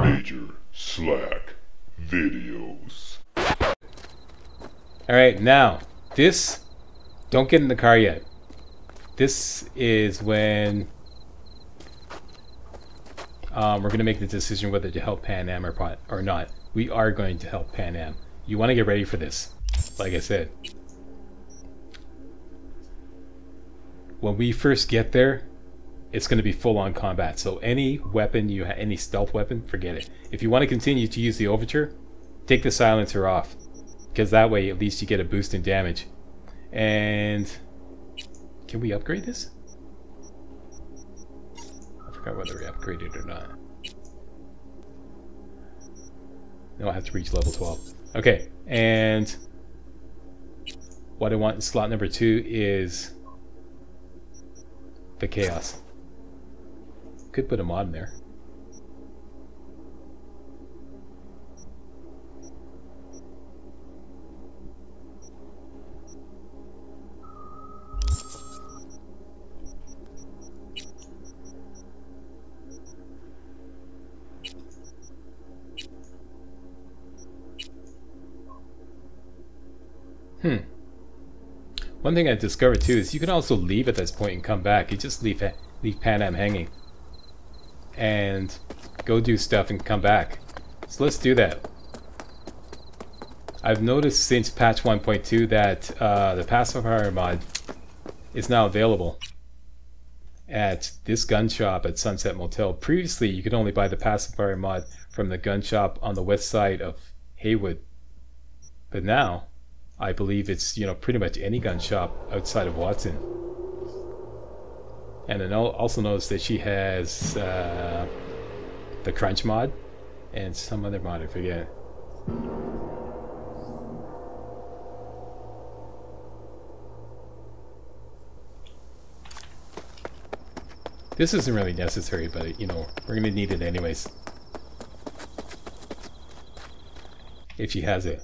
MajorSlackVideos. Alright, now, this, don't get in the car yet. This is when we're going to make the decision whether to help Pan Am or not. We are going to help Pan Am. You want to get ready for this, like I said. When we first get there, it's going to be full-on combat. So any weapon any stealth weapon, forget it. If you want to continue to use the overture, take the silencer off, because that way at least you get a boost in damage. And can we upgrade this? I forgot whether we upgraded or not. No, I have to reach level 12. Okay, and what I want in slot number 2 is the chaos. Could put a mod in there. One thing I discovered too is you can also leave at this point and come back. You just leave Pan Am hanging and go do stuff and come back. So let's do that. I've noticed since patch 1.2 that the pacifier mod is now available at this gun shop at Sunset Motel. Previously you could only buy the pacifier mod from the gun shop on the west side of Haywood, but now I believe it's, pretty much any gun shop outside of Watson. And I also noticed that she has the Crunch mod and some other mod, I forget. This isn't really necessary, but we're gonna need it anyways. If she has it.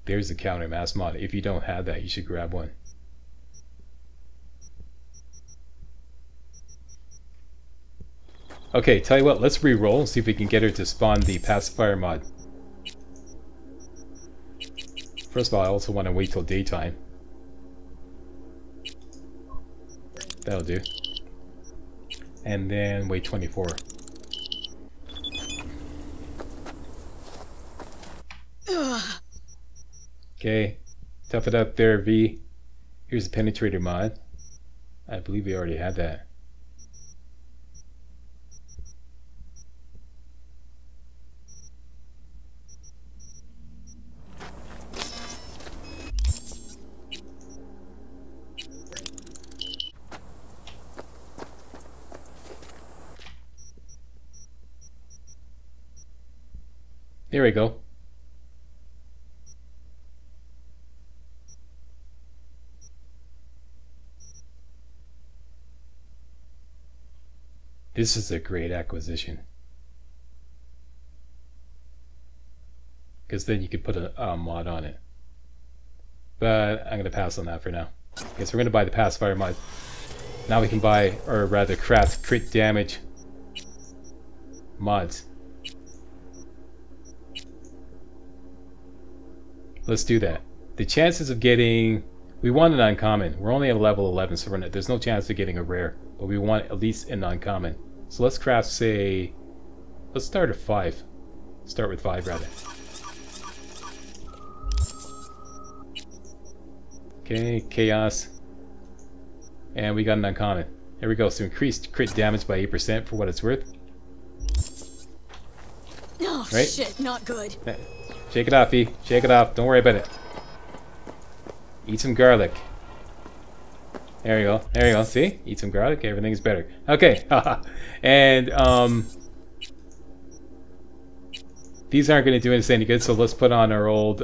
There's the counter mass mod. If you don't have that, you should grab one. Okay, tell you what, let's re-roll and see if we can get her to spawn the pacifier mod. First of all, I also want to wait till daytime. That'll do. And then wait 24. Okay, tough it up there, V. Here's the penetrator mod. I believe we already had that. There we go. This is a great acquisition, because then you could put a mod on it. But I'm going to pass on that for now. Okay, so we're going to buy the pacifier mod. Now we can buy, or rather craft, crit damage mods. Let's do that. The chances of getting... We want an uncommon. We're only at level 11, so there's no chance of getting a rare. But we want at least an uncommon. So let's craft, say... Let's start at 5. Start with 5, rather. Okay, chaos. And we got an uncommon. There we go. So increased crit damage by 8% for what it's worth. Oh, right? Shit, not good. Shake it off, E. Shake it off. Don't worry about it. Eat some garlic. There you go. There you go. See? Eat some garlic. Everything's better. Okay. And, these aren't going to do us any good, so let's put on our old,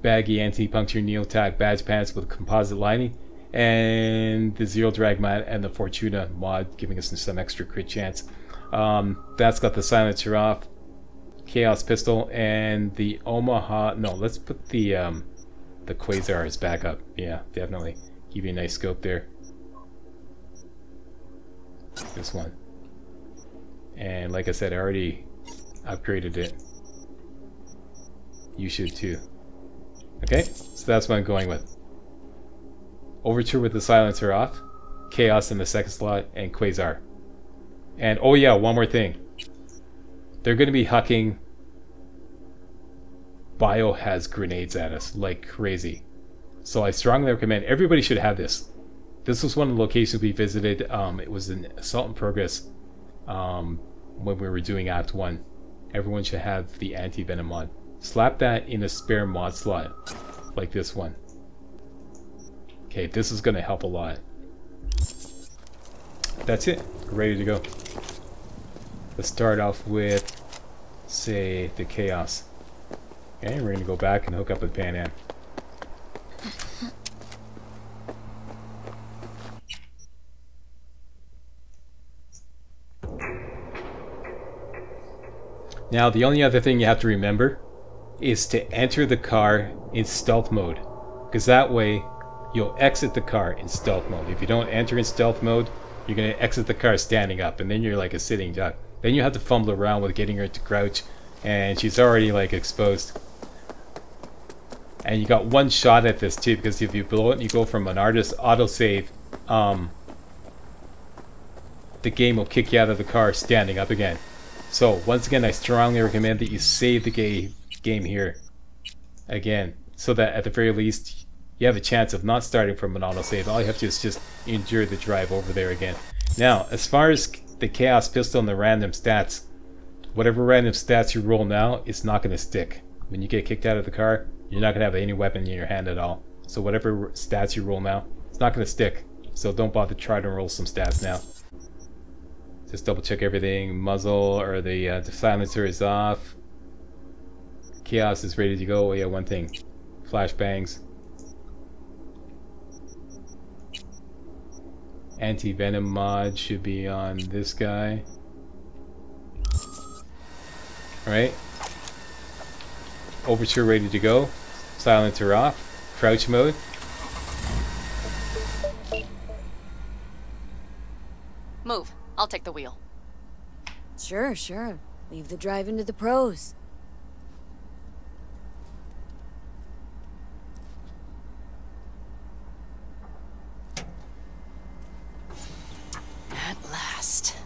baggy anti-puncture neo-tack badge pants with composite lining. And the Zero Drag mat and the Fortuna mod, giving us some extra crit chance. That's got the silencer off, Chaos pistol, and the Omaha. No, let's put the the quasar is back up. Yeah, definitely. Give you a nice scope there. This one. And like I said, I already upgraded it. You should too. Okay, so that's what I'm going with. Overture with the silencer off, Chaos in the second slot, and Quasar. And oh yeah, one more thing. They're going to be hucking biohazard grenades at us like crazy. So I strongly recommend everybody should have this. This was one of the locations we visited. It was an assault in progress when we were doing Act 1. Everyone should have the anti-venom mod. Slap that in a spare mod slot, like this one. Okay, this is going to help a lot. That's it. We're ready to go. Let's start off with, say, the Chaos. Okay, we're going to go back and hook up with Pan Am. Now, the only other thing you have to remember is to enter the car in stealth mode, because that way you'll exit the car in stealth mode. If you don't enter in stealth mode, you're going to exit the car standing up, and then you're like a sitting duck. Then you have to fumble around with getting her to crouch, and she's already like exposed. And you got one shot at this too, because if you blow it and you go from an artist autosave, the game will kick you out of the car standing up again. So once again, I strongly recommend that you save the game here again, so that at the very least you have a chance of not starting from an autosave. All you have to do is just endure the drive over there again. Now, as far as the Chaos Pistol and the random stats, whatever random stats you roll now, it's not going to stick. When you get kicked out of the car, you're not going to have any weapon in your hand at all. So whatever stats you roll now, it's not going to stick. So don't bother trying to roll some stats now. Just double check everything. Muzzle or the silencer is off. Chaos is ready to go. Oh yeah, one thing. Flashbangs. Anti-venom mod should be on this guy. Alright. Overture ready to go. Silencer off. Crouch mode. Move. I'll take the wheel. Sure, sure. Leave the driving to the pros. At last.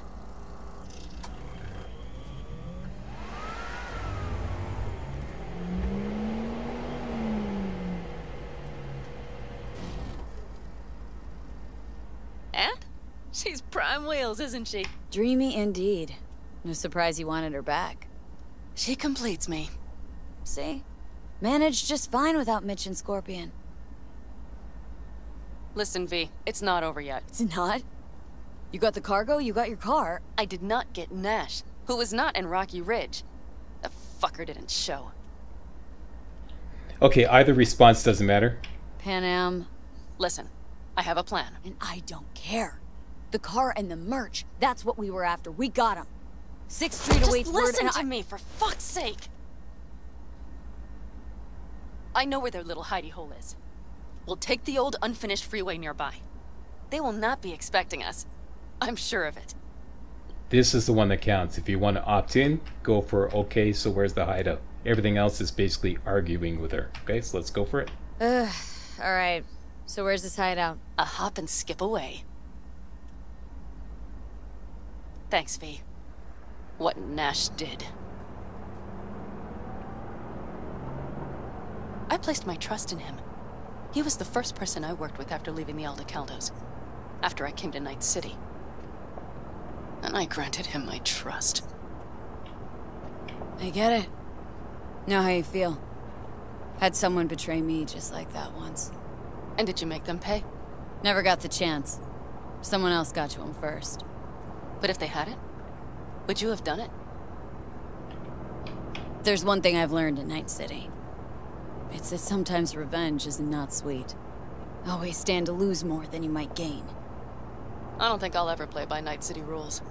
And? She's prime wheels, isn't she? Dreamy indeed. No surprise you wanted her back. She completes me. See? Managed just fine without Mitch and Scorpion. Listen, V, it's not over yet. It's not? You got the cargo, you got your car. I did not get Nash, who was not in Rocky Ridge. The fucker didn't show. Okay, either response doesn't matter. Pan Am. Listen, I have a plan. And I don't care. The car and the merch, that's what we were after. We got them. 6th Street awaits word and listen to me, for fuck's sake! I know where their little hidey hole is. We'll take the old unfinished freeway nearby. They will not be expecting us. I'm sure of it. This is the one that counts. If you want to opt in, go for okay, so where's the hideout? Everything else is basically arguing with her. Okay, so let's go for it. Alright. So where's this hideout? A hop and skip away. Thanks, V. What Nash did. I placed my trust in him. He was the first person I worked with after leaving the Aldecaldos, after I came to Night City. And I granted him my trust. I get it. Know how you feel. Had someone betray me just like that once. And did you make them pay? Never got the chance. Someone else got to him first. But if they hadn't, would you have done it? There's one thing I've learned in Night City. It's that sometimes revenge is not sweet. Always stand to lose more than you might gain. I don't think I'll ever play by Night City rules.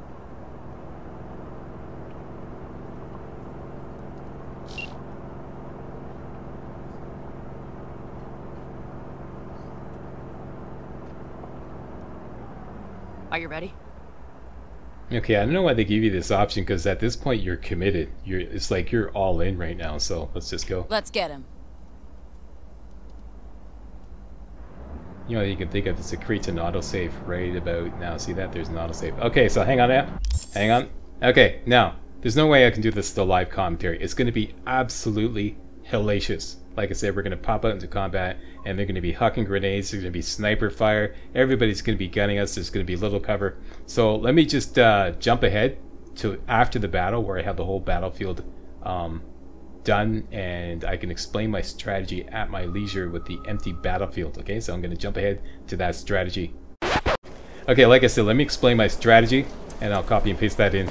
Are you ready? Okay, I don't know why they give you this option, because at this point you're committed. It's like you're all in right now, so let's just go. Let's get him. You know, you can think of this, it creates an autosave right about now. See that? There's an autosave. Okay, so hang on now. Hang on. Okay, now, there's no way I can do this to live commentary. It's going to be absolutely hellacious. Like I said, we're going to pop out into combat, and they're going to be hucking grenades, there's going to be sniper fire, everybody's going to be gunning us, there's going to be little cover. So let me just jump ahead to after the battle, where I have the whole battlefield done, and I can explain my strategy at my leisure with the empty battlefield. Okay, so I'm going to jump ahead to that strategy. Okay, like I said, let me explain my strategy, and I'll copy and paste that in.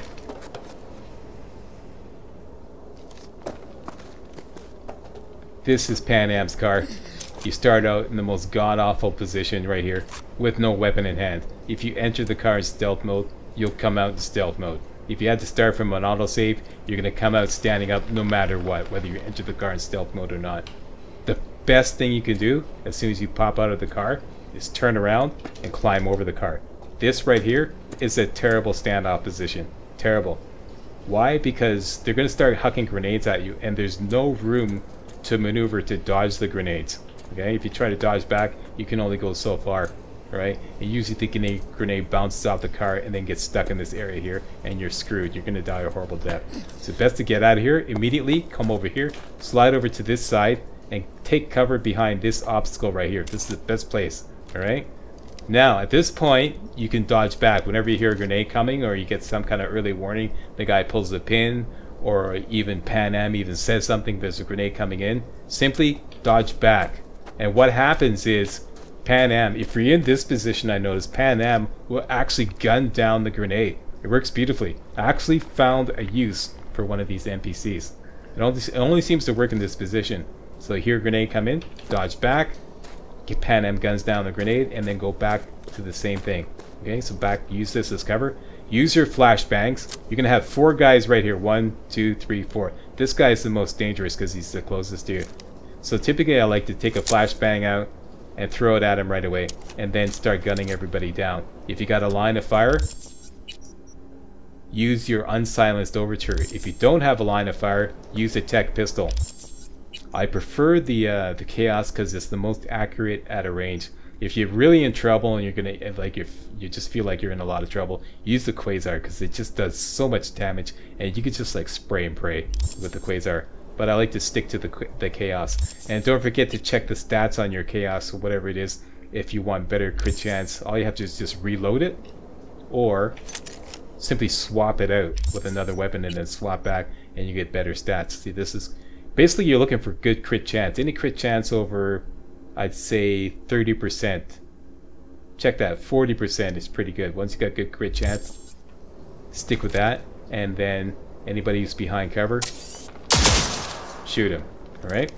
This is Pan Am's car. You start out in the most god-awful position right here, with no weapon in hand. If you enter the car in stealth mode, you'll come out in stealth mode. If you had to start from an autosave, you're going to come out standing up no matter what, whether you enter the car in stealth mode or not. The best thing you can do, as soon as you pop out of the car, is turn around and climb over the car. This right here is a terrible standoff position. Terrible. Why? Because they're going to start hucking grenades at you, and there's no room to maneuver to dodge the grenades. Okay, if you try to dodge back, you can only go so far. Right? And usually the grenade bounces off the car and then gets stuck in this area here, and you're screwed. You're gonna die a horrible death. So best to get out of here immediately. Come over here, slide over to this side, and take cover behind this obstacle right here. This is the best place. All right. Now at this point, you can dodge back whenever you hear a grenade coming, or you get some kind of early warning. The guy pulls the pin, or even Pan Am even says something, there's a grenade coming in. Simply dodge back. And what happens is, Pan Am, if you're in this position, I noticed Pan Am will actually gun down the grenade. It works beautifully. I actually found a use for one of these NPCs. It only seems to work in this position. So hear a grenade come in, dodge back, get Pan Am guns down the grenade, and then go back to the same thing. Okay, so back, use this as cover. Use your flashbangs. You're going to have 4 guys right here. 1, 2, 3, 4. This guy is the most dangerous because he's the closest to you. So typically I like to take a flashbang out and throw it at him right away, and then start gunning everybody down. If you got a line of fire, use your unsilenced overture. If you don't have a line of fire, use a tech pistol. I prefer the chaos because it's the most accurate at a range. If you're really in trouble and you're gonna, like, if you just feel like you're in a lot of trouble, use the quasar because it just does so much damage, and you can just like spray and pray with the quasar. But I like to stick to the chaos. And don't forget to check the stats on your chaos or whatever it is. If you want better crit chance, all you have to do is just reload it, or simply swap it out with another weapon and then swap back, and you get better stats. See, this is basically, you're looking for good crit chance. Any crit chance over, I'd say 30%. Check that, 40% is pretty good. Once you got good crit chance, stick with that. And then anybody who's behind cover, shoot him. Alright?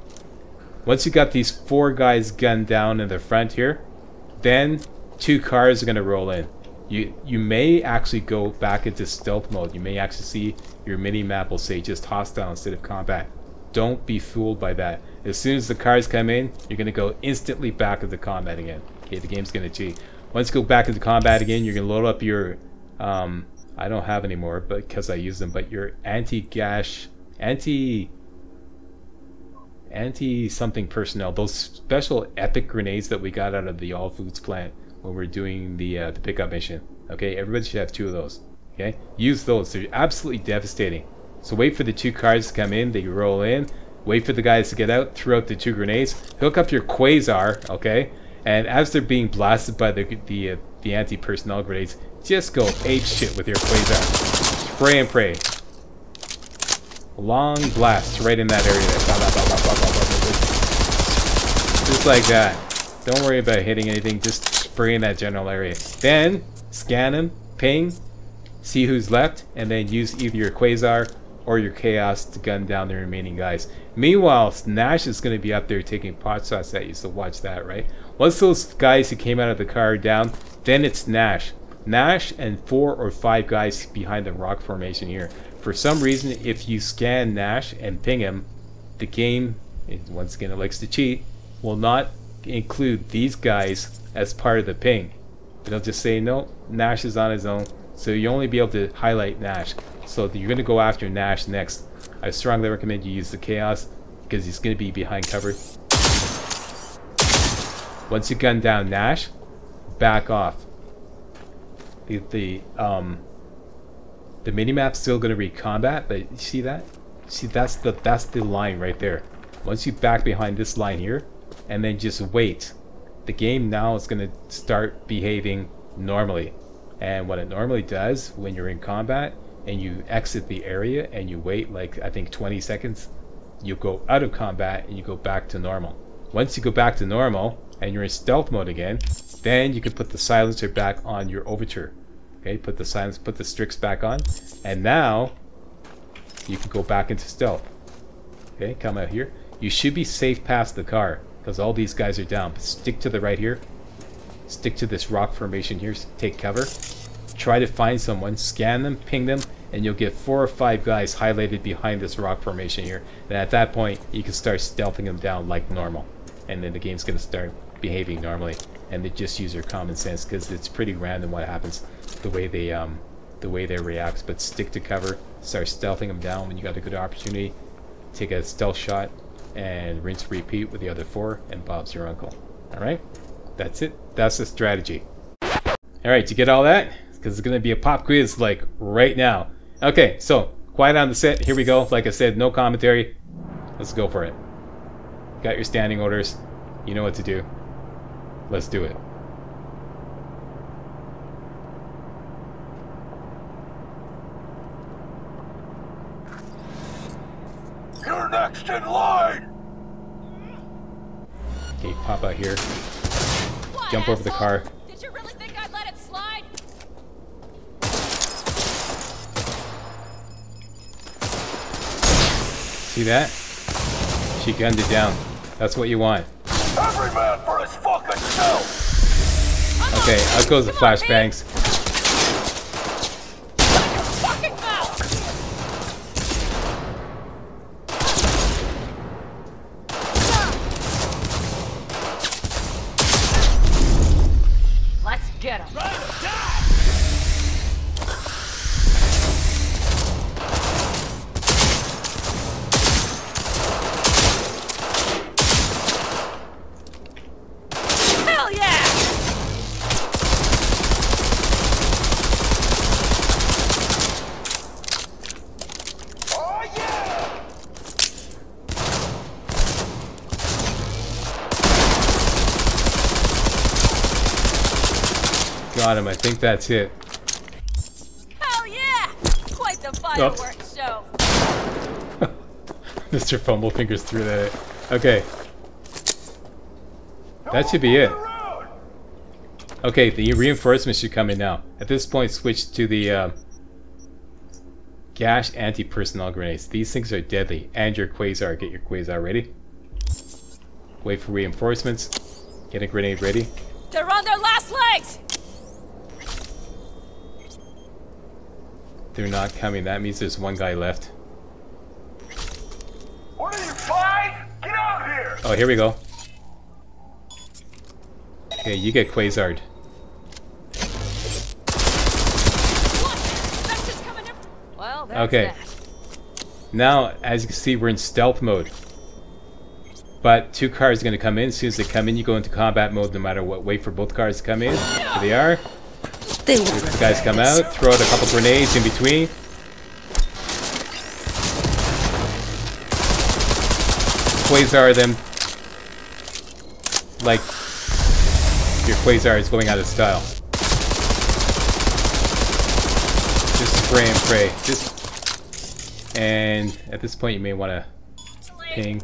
Once you got these 4 guys gunned down in the front here, then 2 cars are going to roll in. You may actually go back into stealth mode. You may actually see your mini-map will say just hostile instead of combat. Don't be fooled by that. As soon as the cars come in, you're going to go instantly back into combat again. Okay, the game's going to cheat. Once you go back into combat again, you're going to load up your, I don't have any more because I use them, but your anti-something personnel, those special epic grenades that we got out of the All Foods plant when we're doing the pickup mission. Okay, everybody should have 2 of those. Okay, use those. They're absolutely devastating. So wait for the 2 cars to come in, they roll in, wait for the guys to get out, throw out the 2 grenades, hook up your quasar, okay, and as they're being blasted by the anti-personnel grenades, just go ape shit with your quasar. Spray and pray. Long blast right in that area there. Just like that. Don't worry about hitting anything, just spray in that general area. Then scan him, ping, see who's left, and then use either your quasar or your chaos to gun down the remaining guys. Meanwhile, Nash is going to be up there taking pot shots at you, so watch that, right? Once those guys who came out of the car are down, then it's Nash. Nash and 4 or 5 guys behind the rock formation here. For some reason, if you scan Nash and ping him, the game, once again it likes to cheat, will not include these guys as part of the ping. It'll just say no, Nash is on his own. So you only be able to highlight Nash. So you're going to go after Nash next. I strongly recommend you use the Chaos because he's going to be behind cover. Once you gun down Nash, back off. The minimap's still going to read combat, but you see that? See, that's the line right there. Once you back behind this line here, and then just wait, the game now is going to start behaving normally. And what it normally does when you're in combat and you exit the area and you wait like I think 20 seconds, you go out of combat and you go back to normal. Once you go back to normal and you're in stealth mode again, then you can put the silencer back on your overture. Okay, put the Strix back on, and now you can go back into stealth. Okay, come out here. You should be safe past the car because all these guys are down. But stick to the right here. Stick to this rock formation here. Take cover. Try to find someone. Scan them. Ping them. And you'll get 4 or 5 guys highlighted behind this rock formation here. And at that point, you can start stealthing them down like normal. And then the game's going to start behaving normally. And they just use their common sense because it's pretty random what happens, the way they react. But stick to cover. Start stealthing them down when you got a good opportunity. Take a stealth shot and rinse repeat with the other 4, and Bob's your uncle. Alright? That's it. That's the strategy. Alright, to get all that, because it's going to be a pop quiz like right now. Okay, so quiet on the set. Here we go. Like I said, no commentary. Let's go for it. Got your standing orders. You know what to do. Let's do it. You're next in line! Okay, pop out here. What, Jump over the car. Did you really think I'd let it slide? See that? She gunned it down. That's what you want. Every man for his fucking self! Okay, out goes the flashbangs. Fucking mouth! Let's get him. Hell yeah! Oh yeah! Got him. I think that's it. Hell yeah! Quite the fireworks show. Mr. Fumblefingers threw that. Okay. That should be it. Okay, the reinforcements should come in now. At this point, switch to the Gash anti-personnel grenades. These things are deadly. And your Quasar. Get your Quasar ready. Wait for reinforcements. Get a grenade ready. They're on their last legs! They're not coming. That means there's one guy left. What are you, 5? Get out here! Oh, here we go. Okay, you get Quasar'd. That's just coming in. Well, that's Okay. that. Now, as you can see, we're in stealth mode. But 2 cars are going to come in. As soon as they come in, you go into combat mode no matter what. Wait for both cars to come in. Here they are. The guys come out, throw out a couple grenades in between. Quasar them. Like your Quasar is going out of style. Just spray and pray. Just, and at this point you may want to ping.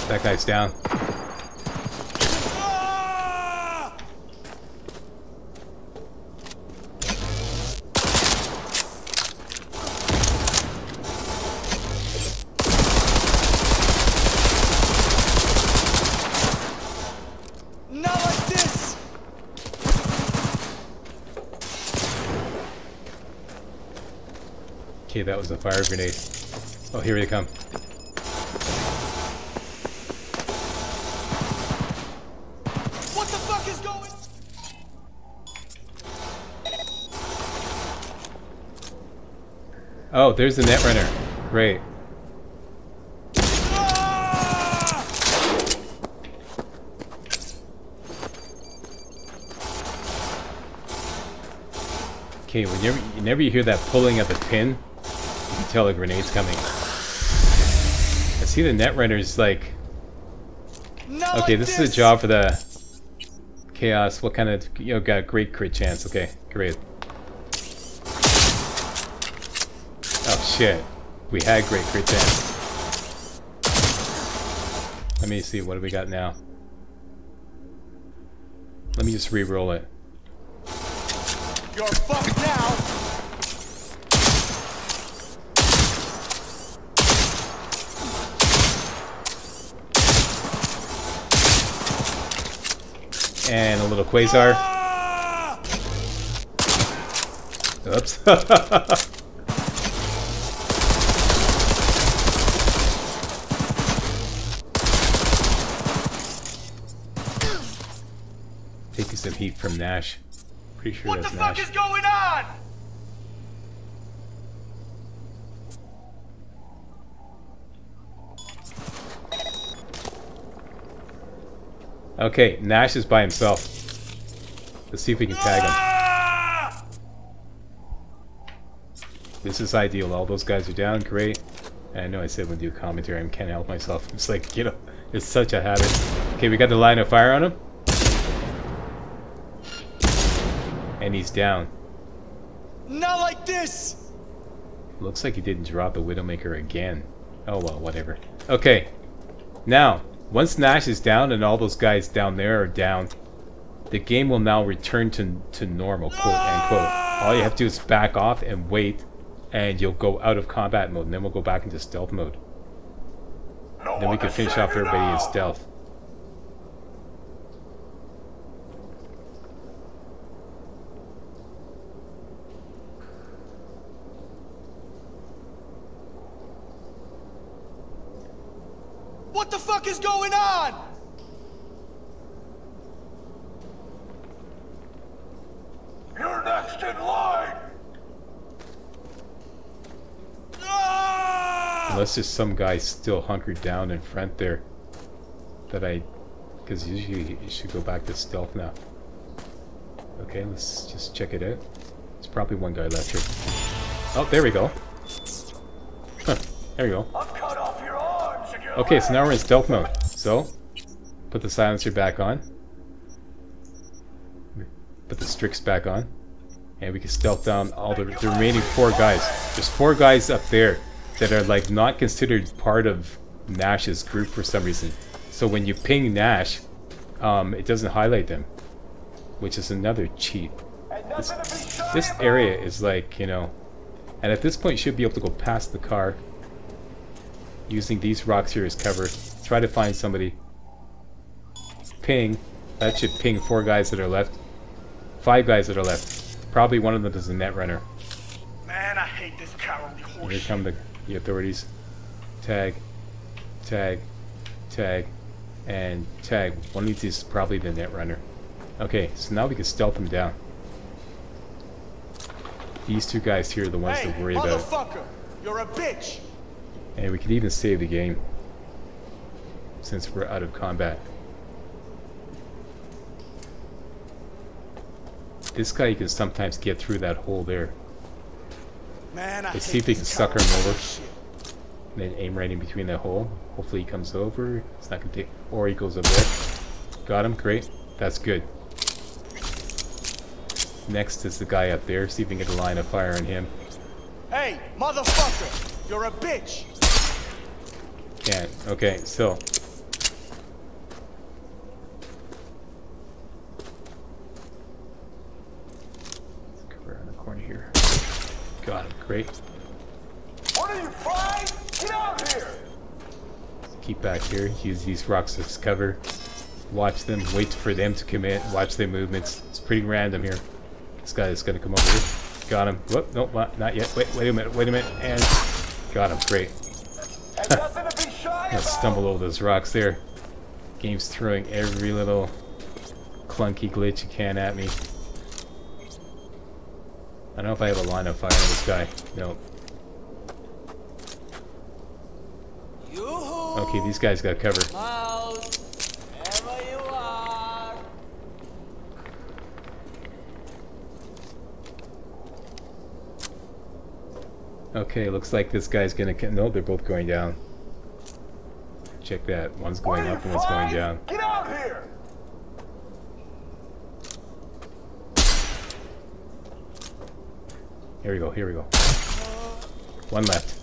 That guy's down. Not like this! Okay, that was a fire grenade. Oh, here they come. Oh, there's the Netrunner. Great. Okay, whenever you hear that pulling of the pin, you can tell a grenade's coming. I see the Netrunner's like... Okay, this is a job for the Chaos. What kind of... You know, got a great crit chance. Okay, great. Oh shit. We had great crit chance. Let me see, what do we got now? Let me just re-roll it. You're fucked now! And a little Quasar. Oops. Taking some heat from Nash. Pretty sure What that's the fuck Nash. is going on? Okay, Nash is by himself. Let's see if we can tag him. This is ideal. All those guys are down. Great. And I know I said we'll do commentary. I can't help myself. It's like, you know, it's such a habit. Okay, we got the line of fire on him. And he's down. Not like this! Looks like he didn't drop the Widowmaker again. Oh well, whatever. Okay. Now, once Nash is down and all those guys down there are down, the game will now return to normal, quote unquote. All you have to do is back off and wait, and you'll go out of combat mode, and then we'll go back into stealth mode. Then we can finish off everybody in stealth. What the fuck is going on? You're next in line. Unless there's some guy still hunkered down in front there. Because usually you should go back to stealth now. Okay, let's just check it out. There's probably one guy left here. Oh, there we go. Huh, there we go. Okay, so now we're in stealth mode. So, put the silencer back on. Put the Strix back on. And we can stealth down all the remaining 4 guys. There's 4 guys up there that are like not considered part of Nash's group for some reason. So when you ping Nash, it doesn't highlight them. Which is another cheat. This area is like, you know... And at this point you should be able to go past the car. Using these rocks here as cover. Try to find somebody. Ping. That should ping 4 guys that are left. 5 guys that are left. Probably one of them is a Netrunner. Man, I hate this cowardly horse. Here come the authorities. Tag. Tag. Tag. And tag. One of these is probably the Netrunner. Okay, so now we can stealth them down. These 2 guys here are the ones to worry about. Motherfucker, you're a bitch. And we can even save the game. Since we're out of combat. This guy you can sometimes get through that hole there. Man, Let's see if they can sucker him over. And then aim right in between that hole. Hopefully he comes over. It's not gonna take, or he goes up there. Got him, great. That's good. Next is the guy up there. See if we can get a line of fire on him. Hey, motherfucker, you're a bitch. Can't. Okay, so. Cover around the corner here. Got him, great. What are you, fried? Get out here! Keep back here. Use these rocks as cover. Watch them. Wait for them to commit. Watch their movements. It's pretty random here. This guy is going to come over here. Got him. Whoop, nope, not yet. Wait a minute. And got him. Great. I stumbled over those rocks there. Game's throwing every little clunky glitch you can at me. I don't know if I have a line of fire on this guy. Nope. Okay, these guys got cover. Mouse, wherever you are. Okay, looks like this guy's gonna... No, they're both going down. Check that. One's going up and one's going down. Get out here! Here we go, here we go. One left.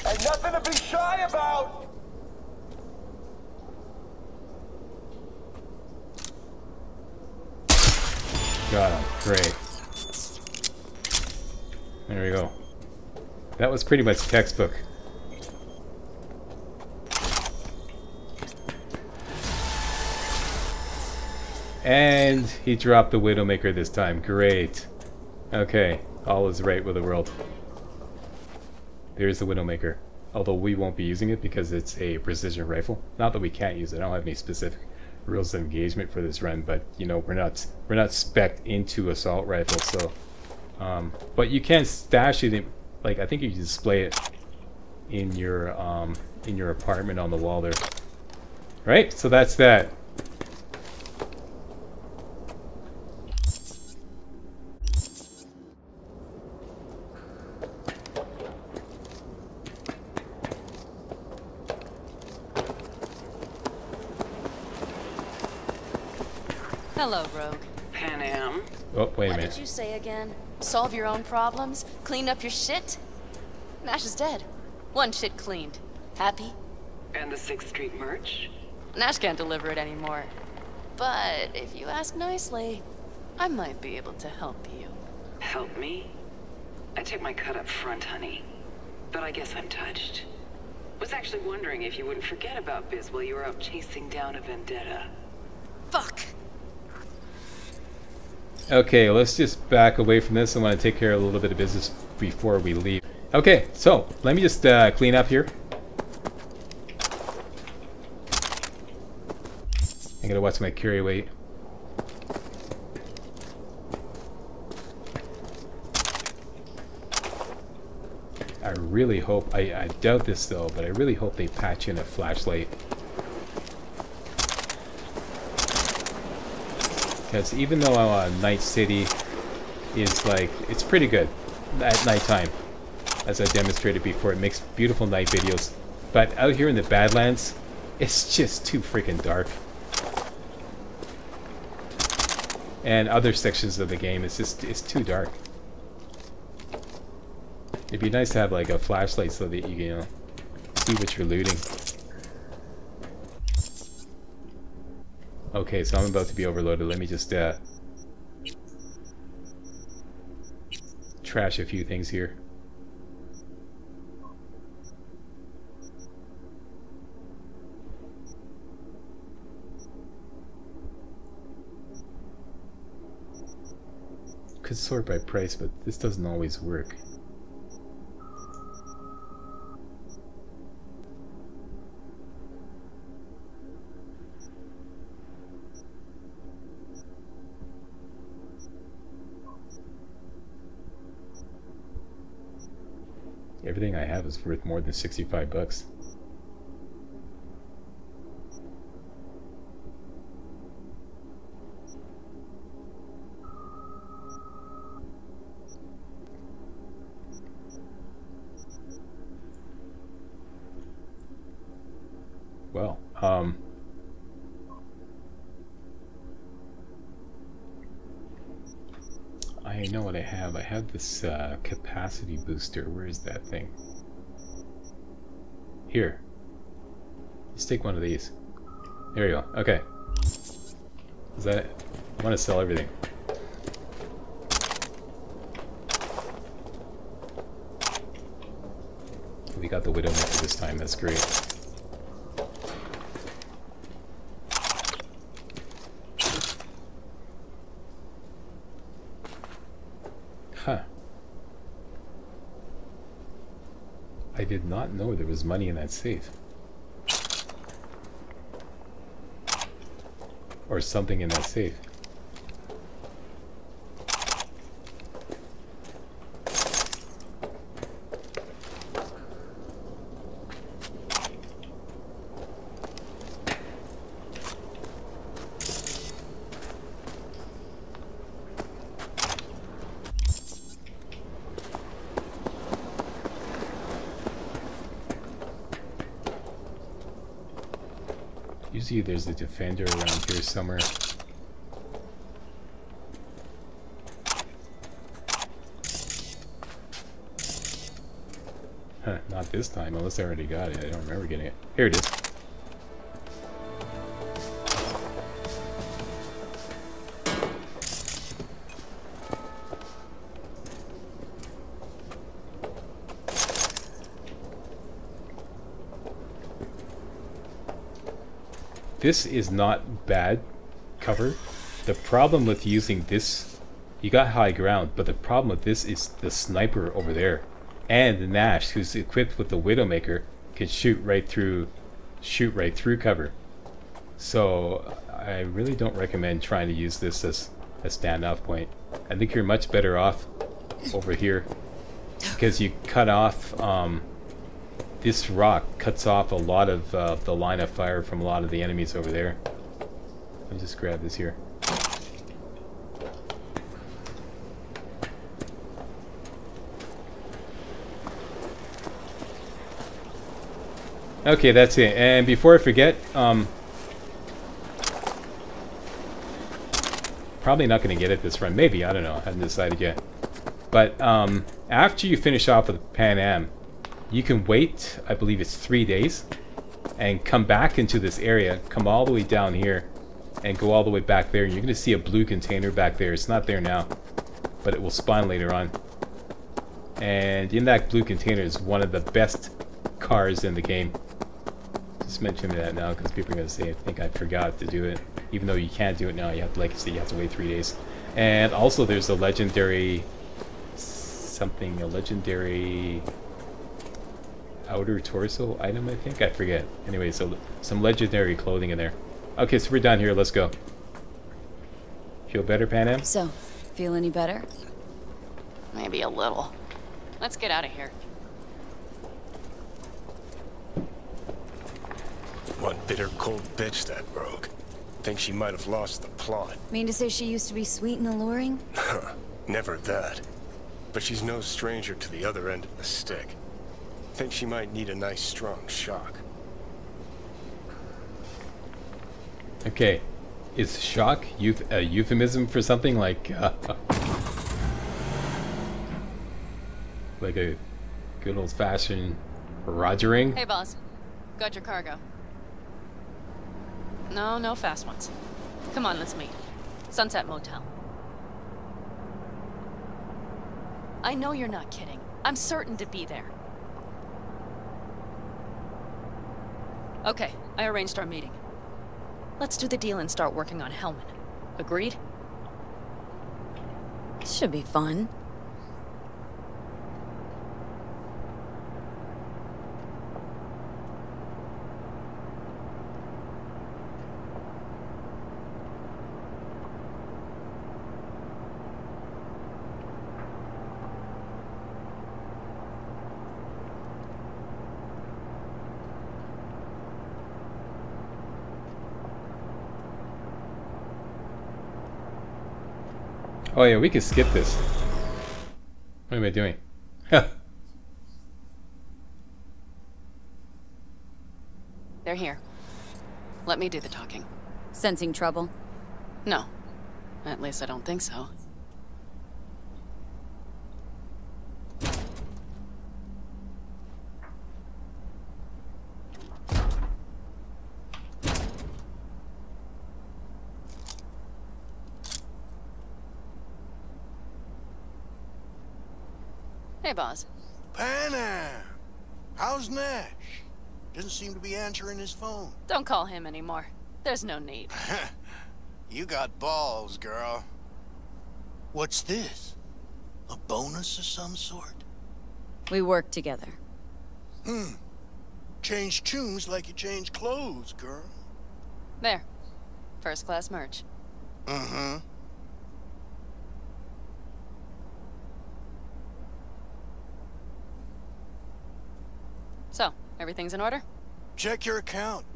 Ain't nothing to be shy about! Got him. Great. There we go. That was pretty much textbook. And he dropped the Widowmaker this time. Great. Okay. All is right with the world. There's the Widowmaker. Although we won't be using it because it's a precision rifle. Not that we can't use it. I don't have any specific rules of engagement for this run, but you know, we're not spec'd into assault rifles, so but you can stash it in, like, I think you can display it in your apartment on the wall there. Right? So that's that. Hello, Rogue. Pan Am. Oh, wait a What minute. did you say again? Solve your own problems? Clean up your shit? Nash is dead. One shit cleaned. Happy? And the 6th Street merch? Nash can't deliver it anymore. But if you ask nicely, I might be able to help you. Help me? I took my cut up front, honey. But I guess I'm touched. Was actually wondering if you wouldn't forget about Biz while you were out chasing down a vendetta. Fuck! Okay, let's just back away from this. I want to take care of a little bit of business before we leave. Okay, so let me just clean up here. I gotta watch my carry weight. I really hope, I doubt this though, but I really hope they patch in a flashlight. Because even though Night City is like, it's pretty good at nighttime, as I demonstrated before, it makes beautiful night videos. But out here in the Badlands, it's just too freaking dark. And other sections of the game, it's too dark. It'd be nice to have like a flashlight so that you know, see what you're looting. Okay, so I'm about to be overloaded. Let me just trash a few things here. Could sort by price, but this doesn't always work. Everything I have is worth more than 65 bucks. Well, I know what I have. I have this capacity booster. Where is that thing? Here. Let's take one of these. There we go. Okay. Is that it? I want to sell everything. We got the Widowmaker this time. That's great. Huh. I did not know there was money in that safe. Or something in that safe. Usually there's a defender around here somewhere. Huh, not this time, unless I already got it. I don't remember getting it. Here it is. This is not bad cover. The problem with using this, you got high ground, but the problem with this is the sniper over there. And the Nash, who's equipped with the Widowmaker, can shoot right through cover. So I really don't recommend trying to use this as a standoff point. I think you're much better off over here, because you cut off, this rock cuts off a lot of the line of fire from a lot of the enemies over there. Let me just grab this here. Okay, that's it. And before I forget, probably not going to get it this run. Maybe, I don't know. I haven't decided yet. But after you finish off with Pan Am, you can wait, I believe it's 3 days, and come back into this area, come all the way down here, and go all the way back there. You're going to see a blue container back there. It's not there now, but it will spawn later on. And in that blue container is one of the best cars in the game. Just mentioning that now because people are going to say, I think I forgot to do it. Even though you can't do it now, you have to, like I said, you have to wait 3 days. And also there's a legendary something, a legendary outer torso item, I think. I forget. Anyway, so some legendary clothing in there. Okay, so we're done here. Let's go. Feel better, Pan Am? So, feel any better? Maybe a little. Let's get out of here. One bitter, cold bitch, that rogue. Think she might have lost the plot. Mean to say she used to be sweet and alluring? Never that. But she's no stranger to the other end of the stick. Think she might need a nice, strong shock. Okay. Is shock a euphemism for something like... like a good old-fashioned rogering? Hey, boss. Got your cargo. No, no fast ones. Come on, let's meet. Sunset Motel. I know you're not kidding. I'm certain to be there. Okay, I arranged our meeting. Let's do the deal and start working on Hellman. Agreed? Should be fun. Oh yeah, we can skip this. What am I doing? They're here. Let me do the talking. Sensing trouble? No. At least I don't think so. Hey, boss. Pan Am! How's Nash? Doesn't seem to be answering his phone. Don't call him anymore. There's no need. You got balls, girl. What's this? A bonus of some sort? We work together. Change tunes like you change clothes, girl. There. First class merch. Mm-hmm. So, everything's in order? Check your account.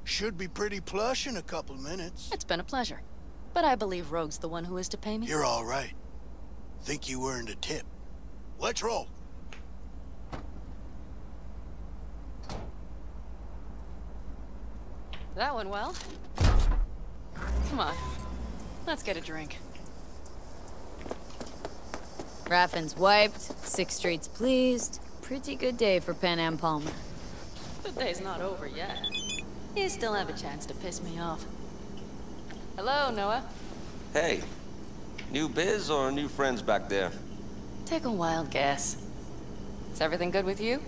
Should be pretty plush in a couple minutes. It's been a pleasure. But I believe Rogue's the one who is to pay me. You're all right. Think you earned a tip. Let's roll. That went well. Come on, let's get a drink. Raffin's wiped, 6th Street's pleased. Pretty good day for Pan Am Palmer. The day's not over yet. You still have a chance to piss me off. Hello, Noah. Hey, new biz or new friends back there? Take a wild guess. Is everything good with you?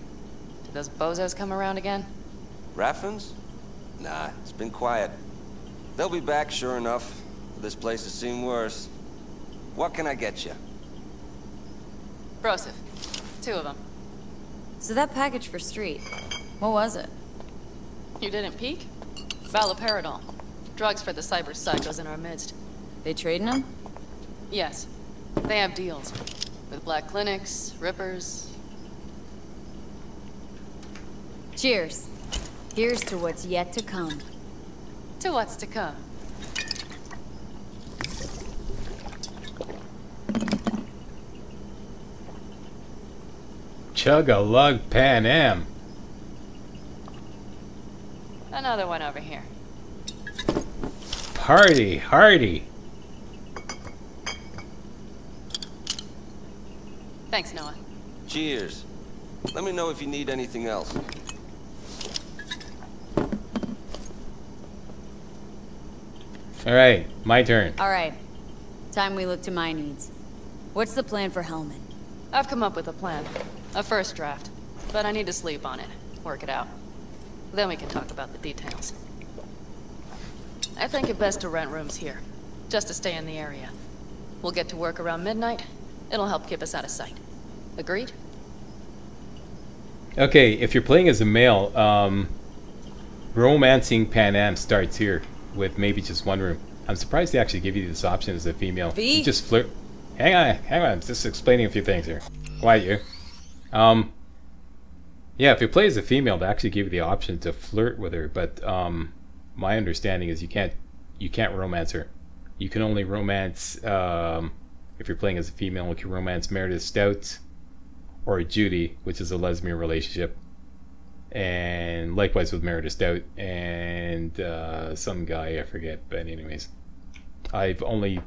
Did those bozos come around again? Raffin's? Nah, it's been quiet. They'll be back, sure enough. This place has seen worse. What can I get you? Broseph. 2 of them. So that package for Street, what was it? You didn't peek? Valoperidol. Drugs for the cyber psychos in our midst. They trading them? Yes. They have deals. With black clinics, rippers. Cheers. Here's to what's yet to come. To what's to come. Chug-a-lug Pan Am. Another one over here. Hardy, hardy. Thanks, Noah. Cheers. Let me know if you need anything else. All right, my turn. All right. Time we look to my needs. What's the plan for Hellman? I've come up with a plan. A first draft. But I need to sleep on it. Work it out. Then we can talk about the details. I think it best to rent rooms here. Just to stay in the area. We'll get to work around midnight. It'll help keep us out of sight. Agreed? Okay, if you're playing as a male, romancing Pan Am starts here with maybe just one room. I'm surprised they actually give you this option as a female. V? You just flirt. Hang on, I'm just explaining a few things here. Quiet you. Yeah, if you play as a female, they actually give you the option to flirt with her, but my understanding is you can't romance her. You can only romance if you're playing as a female. You can romance Meredith Stout or Judy, which is a lesbian relationship, and likewise with Meredith Stout and some guy I forget. But anyways, I've only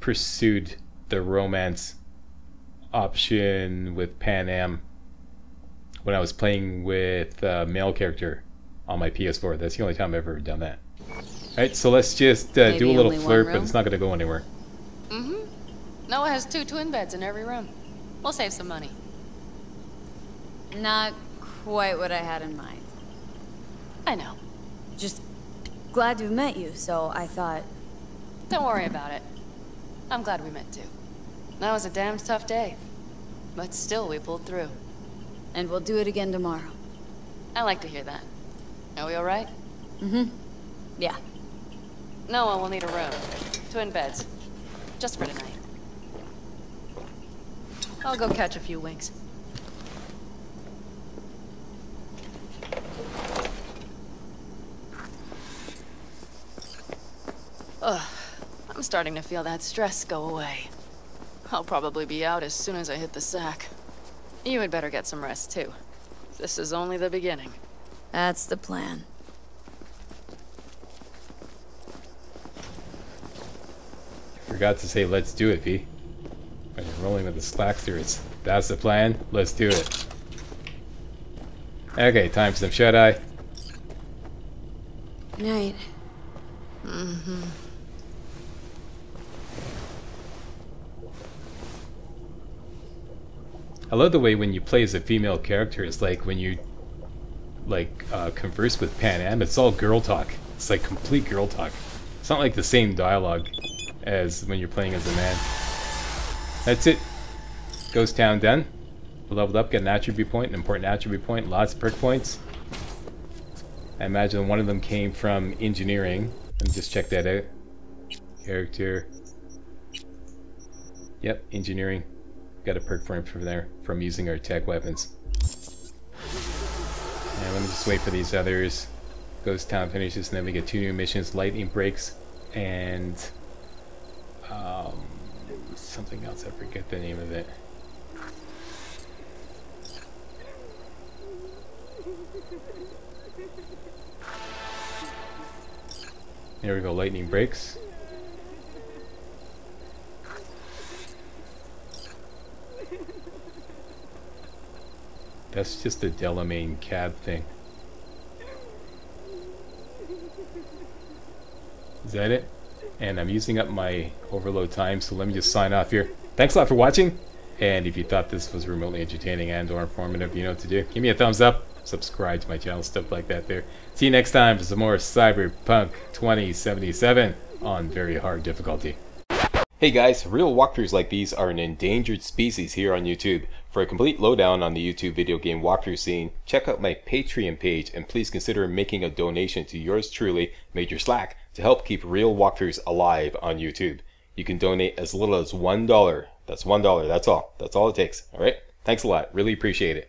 pursued the romance option with Pan Am when I was playing with a male character on my PS4. That's the only time I've ever done that. Alright, so let's just do a little flirt, but it's not going to go anywhere. Mm-hmm. Noah has 2 twin beds in every room. We'll save some money. Not quite what I had in mind. I know. Just glad to have met you, so I thought... Don't worry about it. I'm glad we met too. That was a damn tough day. But still, we pulled through. And we'll do it again tomorrow. I like to hear that. Are we alright? Mm-hmm. Yeah. Noah will need a room. Twin beds. Just for tonight. I'll go catch a few winks. Ugh. I'm starting to feel that stress go away. I'll probably be out as soon as I hit the sack. You had better get some rest, too. This is only the beginning. That's the plan. Forgot to say let's do it, V. When you're rolling with the slacksters, that's the plan. Let's do it. Okay, time for some shut-eye. Good night. Mm-hmm. I love the way when you play as a female character, it's like when you converse with Pan Am, it's all girl talk. It's like complete girl talk. It's not like the same dialogue as when you're playing as a man. That's it. Ghost Town done. Leveled up, got an attribute point, an important attribute point, lots of perk points. I imagine one of them came from engineering. Let me just check that out. Character. Yep, engineering. Got a perk for him from there, from using our tech weapons. And let me just wait for these others. Ghost Town finishes, and then we get 2 new missions, lightning breaks, and something else, I forget the name of it. There we go, lightning breaks. That's just the Delamain cab thing. Is that it? And I'm using up my overload time, so let me just sign off here. Thanks a lot for watching, and if you thought this was remotely entertaining and or informative, you know what to do. Give me a thumbs up, subscribe to my channel, stuff like that there. See you next time for some more Cyberpunk 2077 on very hard difficulty. Hey guys, real walkthroughs like these are an endangered species here on YouTube. For a complete lowdown on the YouTube video game walkthrough scene, check out my Patreon page and please consider making a donation to yours truly, Major Slack, to help keep real walkthroughs alive on YouTube. You can donate as little as $1. That's $1, that's all. That's all it takes, alright? Thanks a lot, really appreciate it.